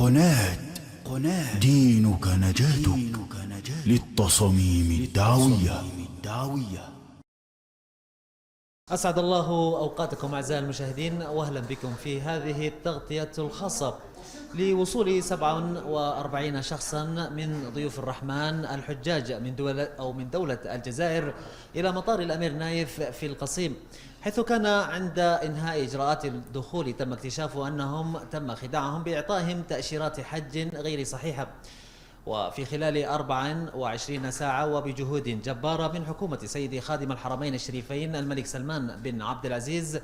قناة دينك نجاتك للتصاميم الدعوية. أسعد الله أوقاتكم أعزائي المشاهدين، وأهلا بكم في هذه التغطية الخاصة لوصول 47 شخصا من ضيوف الرحمن الحجاج من دولة الجزائر إلى مطار الأمير نايف في القصيم، حيث كان عند إنهاء إجراءات الدخول تم اكتشاف أنهم تم خداعهم بإعطائهم تأشيرات حج غير صحيحة. وفي خلال 24 ساعة وبجهود جبارة من حكومة سيدي خادم الحرمين الشريفين الملك سلمان بن عبد العزيز،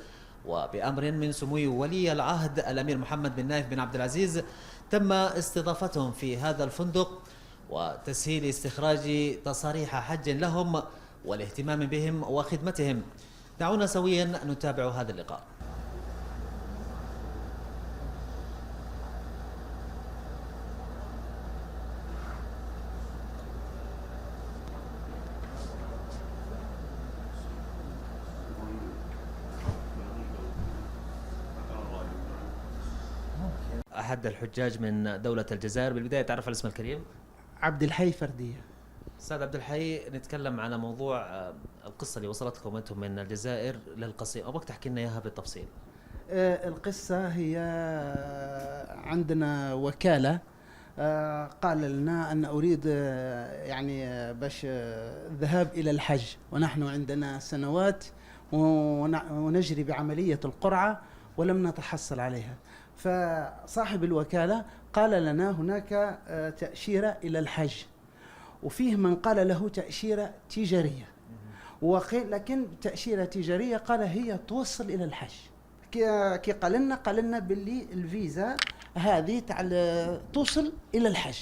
وبأمر من سمو ولي العهد الأمير محمد بن نايف بن عبد العزيز، تم استضافتهم في هذا الفندق وتسهيل استخراج تصاريح حج لهم والاهتمام بهم وخدمتهم. دعونا سويا نتابع هذا اللقاء. أحد الحجاج من دولة الجزائر، بالبداية تعرف على اسم الكريم؟ عبد الحي فردية. أستاذ عبد الحي، نتكلم على موضوع القصة اللي وصلتكم أنتم من الجزائر للقصيم، أبغاك تحكي لنا إياها بالتفصيل. القصة هي عندنا وكالة قال لنا أن أريد يعني باش الذهاب إلى الحج، ونحن عندنا سنوات ونجري بعملية القرعة ولم نتحصل عليها. فصاحب الوكالة قال لنا هناك تأشيرة إلى الحج، وفيه من قال له تأشيرة تجارية، لكن تأشيرة تجارية قال هي توصل إلى الحج. كي قال لنا باللي الفيزا هذه توصل إلى الحج.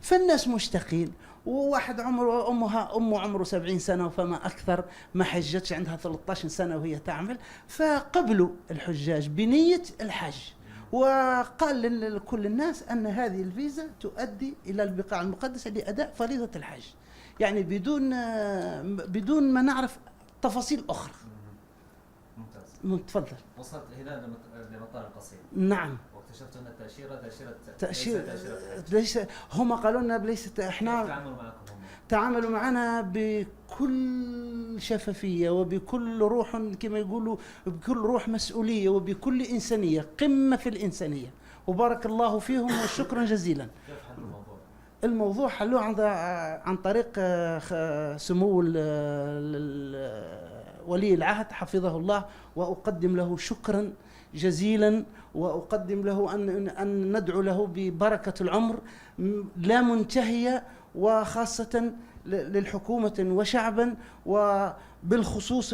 فالناس مشتاقين، وواحد عمره أمه عمره 70 سنة فما أكثر، ما حجتش، عندها 13 سنة وهي تعمل، فقبلوا الحجاج بنية الحج. وقال لكل الناس أن هذه الفيزا تؤدي إلى البقاع المقدسة لأداء فريضة الحج، يعني بدون ما نعرف تفاصيل أخرى. ممتاز. تفضل. وصلت هنا لمطار القصيم. نعم. واكتشفت أن التأشيرة ليس هم قالوا لنا ليست احنا. تعاملوا معنا بكل شفافية وبكل روح، كما يقولوا بكل روح مسؤولية وبكل إنسانية، قمة في الإنسانية، وبارك الله فيهم وشكرا جزيلا. كيف حلوا الموضوع حلوه عن طريق سمو ولي العهد حفظه الله، وأقدم له شكرا جزيلا، وأقدم له أن ندعو له ببركة العمر لا منتهية، وخاصة للحكومة وشعبا، وبالخصوص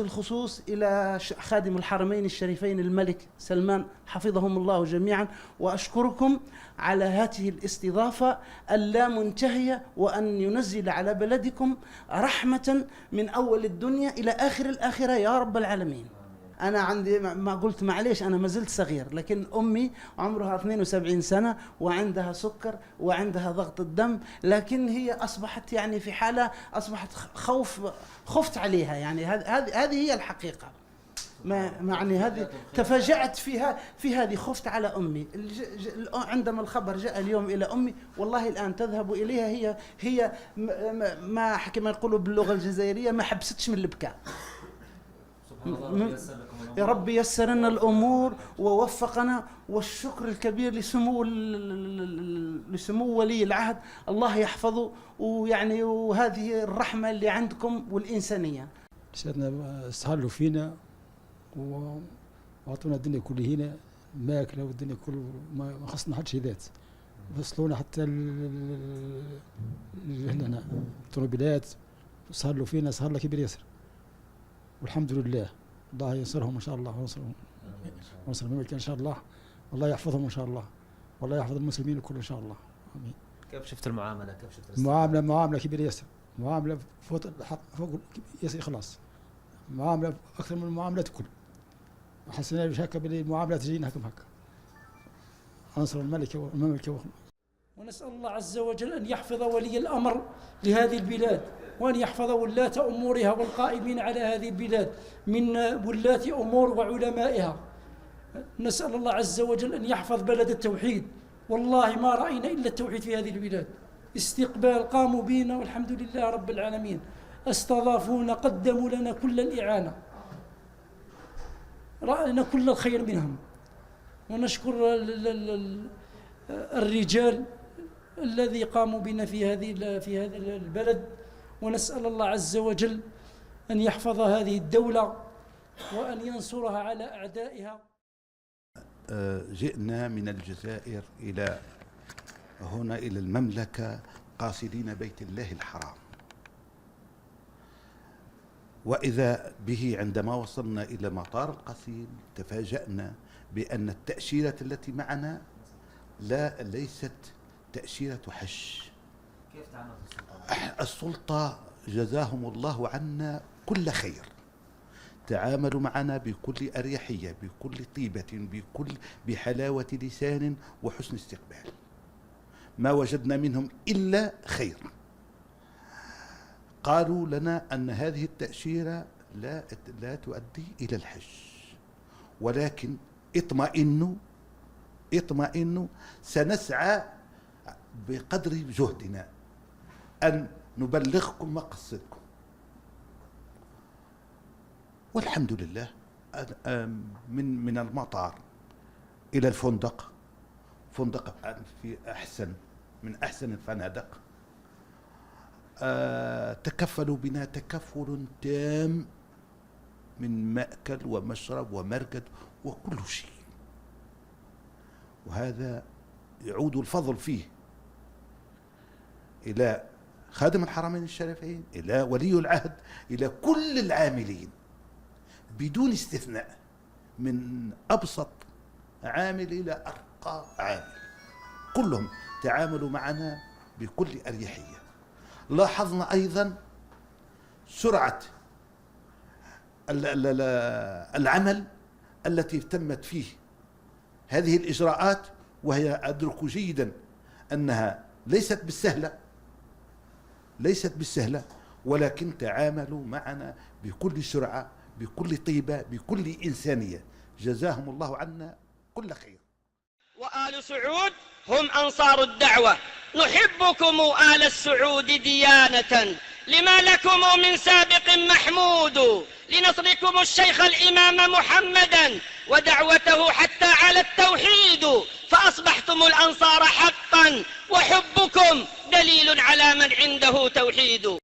إلى خادم الحرمين الشريفين الملك سلمان حفظهم الله جميعا. وأشكركم على هذه الاستضافة اللا منتهية، وأن ينزل على بلدكم رحمة من أول الدنيا إلى آخر الآخرة يا رب العالمين. أنا عندي ما قلت معليش، أنا ما زلت صغير، لكن أمي عمرها 72 سنة وعندها سكر وعندها ضغط الدم، لكن هي أصبحت يعني في حالة أصبحت خفت عليها، يعني هذه هي الحقيقة. يعني هذه تفاجأت في هذه، خفت على أمي. عندما الخبر جاء اليوم إلى أمي، والله الآن تذهب إليها، هي ما كما يقولوا باللغة الجزائرية ما حبستش من البكاء. يا رب يسر لنا الأمور ووفقنا، والشكر الكبير لسمو ولي العهد، الله يحفظه، ويعني وهذه الرحمة اللي عندكم والإنسانية. سيدنا استهلوا فينا وعطونا الدنيا كل هنا ماكلة، والدنيا كل ما خصنا حد شي ذات، وصلونا حتى هنا الطروبيلات، سهلوا فينا سهلة كبير ياسر، والحمد لله. الله ينصرهم ان شاء الله، وينصر المملكه ان شاء الله، والله يحفظهم ان شاء الله، والله يحفظ المسلمين الكل ان شاء الله، امين. كيف شفت المعامله؟ كيف شفت معامله كبيره ياسر، معامله فوق الحق، فوق ياسر خلاص، معامله اكثر من المعاملات الكل. ما حسيناش هكا بالمعاملات تجينا هكا انصر الملكه والمملكه. ونسأل الله عز وجل أن يحفظ ولي الأمر لهذه البلاد، وأن يحفظ ولاة أمورها والقائمين على هذه البلاد من ولاة أمور وعلمائها. نسأل الله عز وجل أن يحفظ بلد التوحيد والله ما رأينا إلا التوحيد في هذه البلاد. استقبال قاموا بنا والحمد لله رب العالمين، استضافونا، قدموا لنا كل الإعانة، رأينا كل الخير منهم. ونشكر الرجال الذي قاموا بنا في هذا البلد، ونسأل الله عز وجل أن يحفظ هذه الدولة وأن ينصرها على أعدائها. جئنا من الجزائر إلى هنا إلى المملكة قاصدين بيت الله الحرام، وإذا به عندما وصلنا إلى مطار القصيم تفاجأنا بأن التأشيرة التي معنا ليست تأشيرة حج. كيف تعاملت السلطة جزاهم الله عنا كل خير، تعاملوا معنا بكل أريحية، بكل طيبة، بحلاوة لسان وحسن استقبال، ما وجدنا منهم إلا خير. قالوا لنا أن هذه التأشيرة لا تؤدي إلى الحج، ولكن اطمئنوا سنسعى بقدر جهدنا أن نبلغكم مقصدكم. والحمد لله من المطار إلى الفندق، فندق في من أحسن الفنادق، تكفلوا بنا تكفل تام من مأكل ومشرب ومركد وكل شيء، وهذا يعود الفضل فيه إلى خادم الحرمين الشريفين، إلى ولي العهد، إلى كل العاملين بدون استثناء، من أبسط عامل إلى أرقى عامل، كلهم تعاملوا معنا بكل أريحية. لاحظنا أيضا سرعة العمل التي تمت فيه هذه الإجراءات، وهي أدرك جيدا أنها ليست بالسهلة، ولكن تعاملوا معنا بكل سرعة، بكل طيبة، بكل إنسانية، جزاهم الله عنا كل خير. وآل سعود هم أنصار الدعوة، نحبكم آل السعود ديانة، لما لكم من سابق محمود، لنصركم الشيخ الإمام محمدا ودعوته حتى على التوحيد، فأصبحتم الأنصار حقا، وحبكم دليل على من عنده توحيد.